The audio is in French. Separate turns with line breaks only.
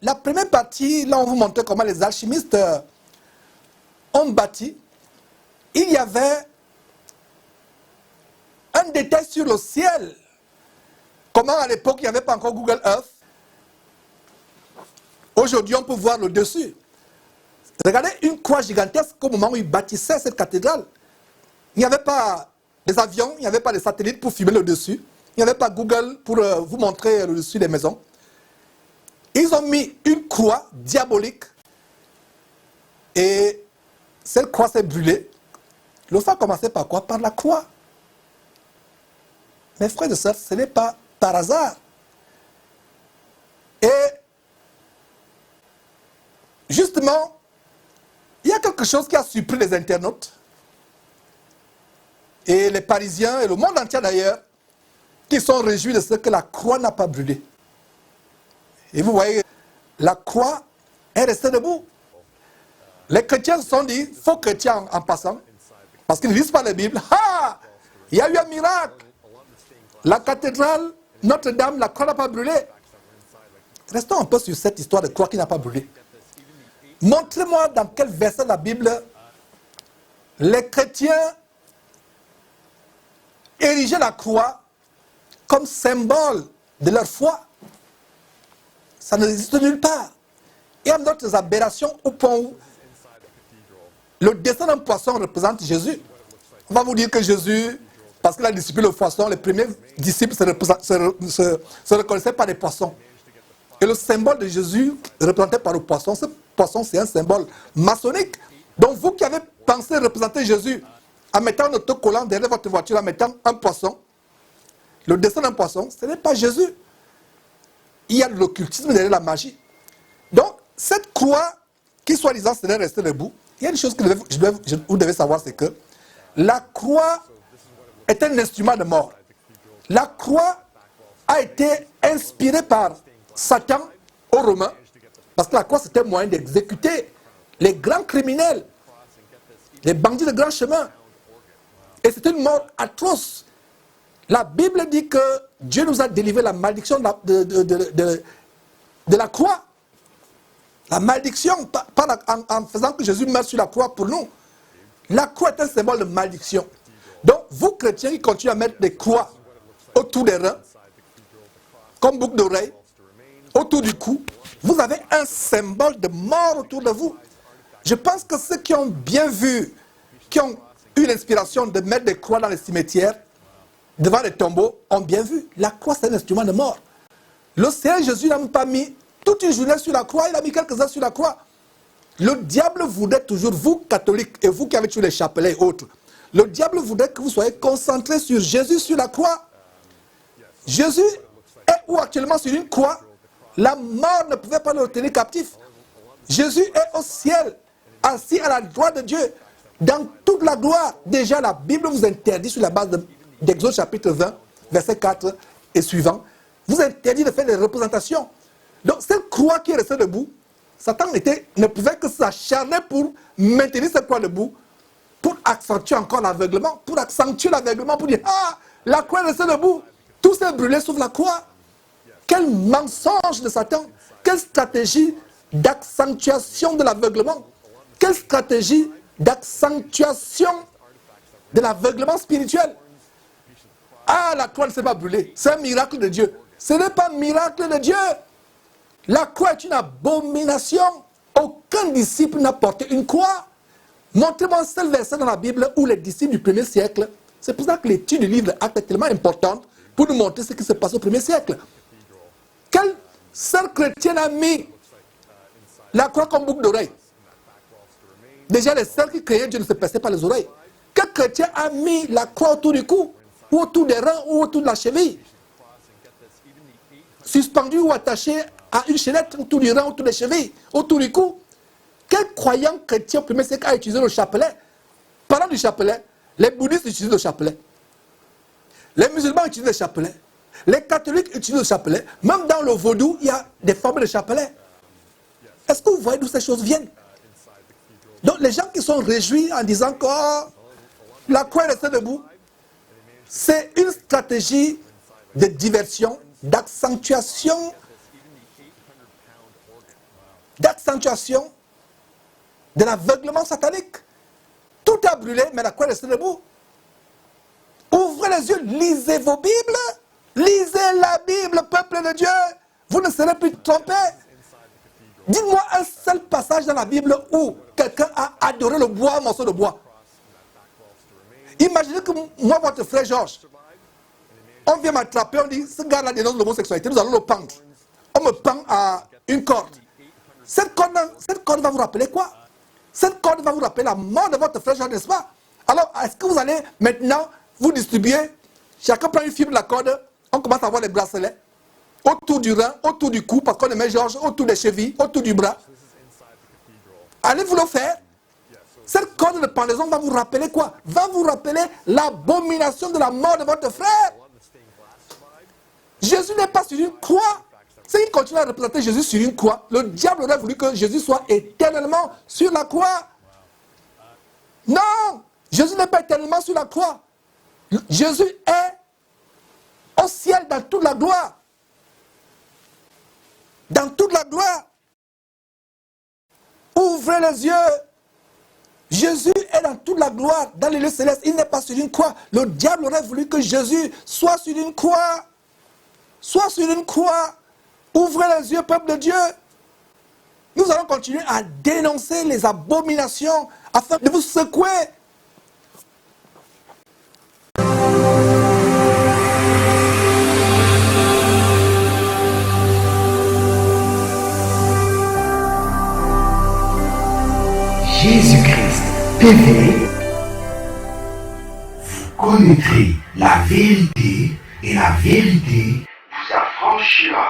la première partie, là on vous montrait comment les alchimistes ont bâti. Il y avait un détail sur le ciel. Comment à l'époque il n'y avait pas encore Google Earth. Aujourd'hui on peut voir le dessus. Regardez une croix gigantesque au moment où ils bâtissaient cette cathédrale. Il n'y avait pas les avions, il n'y avait pas les satellites pour filmer le dessus. Il n'y avait pas Google pour vous montrer le dessus des maisons. Ils ont mis une croix diabolique et cette croix s'est brûlée. Le feu a commencé par quoi? Par la croix. Mes frères et sœurs, ce n'est pas par hasard. Et justement, il y a quelque chose qui a surpris les internautes et les Parisiens et le monde entier d'ailleurs, qui sont réjouis de ce que la croix n'a pas brûlé. Et vous voyez, la croix est restée debout. Les chrétiens se sont dit, faux chrétiens en passant, parce qu'ils ne lisent pas la Bible, ah, il y a eu un miracle. La cathédrale Notre-Dame, la croix n'a pas brûlé. Restons un peu sur cette histoire de croix qui n'a pas brûlé. Montrez-moi dans quel verset de la Bible les chrétiens érigeaient la croix comme symbole de leur foi. Ça n'existe nulle part. Il y a d'autres aberrations au point où le dessin d'un poisson représente Jésus. On va vous dire que Jésus, parce qu'il a discipliné le poisson, les premiers disciples se reconnaissaient par les poissons. Et le symbole de Jésus représenté par le poisson, ce poisson c'est un symbole maçonnique. Donc vous qui avez pensé représenter Jésus en mettant un autocollant derrière votre voiture, en mettant un poisson, le dessin d'un poisson, ce n'est pas Jésus. Il y a de l'occultisme derrière la magie. Donc, cette croix, qui soi-disant serait restée debout, il y a une chose que vous devez savoir, c'est que la croix est un instrument de mort. La croix a été inspirée par Satan aux Romains, parce que la croix c'était un moyen d'exécuter les grands criminels, les bandits de grand chemin. Et c'est une mort atroce. La Bible dit que Dieu nous a délivré la malédiction de la croix. La malédiction, en faisant que Jésus meure sur la croix pour nous. La croix est un symbole de malédiction. Donc, vous chrétiens qui continuez à mettre des croix autour des reins, comme boucle d'oreille, autour du cou, vous avez un symbole de mort autour de vous. Je pense que ceux qui ont bien vu, qui ont eu l'inspiration de mettre des croix dans les cimetières, devant les tombeaux, ont bien vu. La croix, c'est un instrument de mort. Le Seigneur Jésus n'a même pas mis toute une journée sur la croix, il a mis quelques heures sur la croix. Le diable voudrait toujours, vous catholiques, et vous qui avez tué les chapelets et autres, le diable voudrait que vous soyez concentrés sur Jésus sur la croix. Jésus est où actuellement sur une croix? La mort ne pouvait pas le tenir captif. Jésus est au ciel, assis à la droite de Dieu, dans toute la gloire. Déjà, la Bible vous interdit sur la base d'Exode chapitre 20, verset 4 et suivant, vous interdit de faire des représentations. Donc, cette croix qui est restée debout, Satan ne pouvait que s'acharner pour maintenir cette croix debout, pour accentuer encore l'aveuglement, pour dire, ah, la croix est restée debout, tout s'est brûlé sauf la croix. Quel mensonge de Satan, quelle stratégie d'accentuation de l'aveuglement, quelle stratégie d'accentuation de l'aveuglement spirituel. Ah, la croix ne s'est pas brûlée, c'est un miracle de Dieu. Ce n'est pas un miracle de Dieu. La croix est une abomination. Aucun disciple n'a porté une croix. Montrez-moi un seul verset dans la Bible où les disciples du premier siècle, c'est pour ça que l'étude du livre Actes est tellement importante pour nous montrer ce qui se passe au premier siècle. Quel seul chrétien a mis la croix comme boucle d'oreille? Déjà, les seuls qui créaient Dieu ne se perçaient pas les oreilles. Quel chrétien a mis la croix autour du cou, ou autour des reins, ou autour de la cheville? Suspendu ou attaché à une chaînette autour du rein, autour des chevilles, autour du cou. Quel croyant chrétien au premier siècle a utilisé le chapelet? Parlant du chapelet, les bouddhistes utilisent le chapelet. Les musulmans utilisent le chapelet. Les catholiques utilisent le chapelet. Même dans le vaudou, il y a des formes de chapelet. Est-ce que vous voyez d'où ces choses viennent? Donc les gens qui sont réjouis en disant que la croix est restée debout, c'est une stratégie de diversion, d'accentuation accentuation de l'aveuglement satanique. Tout a brûlé, mais la croix est restée debout. Ouvrez les yeux, lisez vos Bibles. Lisez la Bible, peuple de Dieu. Vous ne serez plus trompés. Dites-moi un seul passage dans la Bible où quelqu'un a adoré le bois, un morceau de bois. Imaginez que moi, votre frère Georges, on vient m'attraper, on dit, ce gars-là dénonce l'homosexualité, nous allons le pendre. On me pend à une corde. Cette corde va vous rappeler quoi? Cette corde va vous rappeler la mort de votre frère Georges, n'est-ce pas? Alors, est-ce que vous allez maintenant vous distribuer? Chacun prend une fibre de la corde, on commence à avoir les bracelets autour du rein, autour du cou, parce qu'on met Georges, autour des chevilles, autour du bras. Allez vous le faire. Cette corde de pendaison va vous rappeler quoi? Va vous rappeler l'abomination de la mort de votre frère. Jésus n'est pas sur une croix. S'il continue à représenter Jésus sur une croix, le diable aurait voulu que Jésus soit éternellement sur la croix. Non, Jésus n'est pas éternellement sur la croix. Jésus est au ciel dans toute la gloire. Dans toute la gloire. Ouvrez les yeux. Jésus est dans toute la gloire, dans les lieux célestes. Il n'est pas sur une croix. Le diable aurait voulu que Jésus soit sur une croix. Soit sur une croix. Ouvrez les yeux, peuple de Dieu. Nous allons continuer à dénoncer les abominations afin de vous secouer.
Jésus-Christ TV, vous connaîtrez la vérité et la vérité vous affranchira.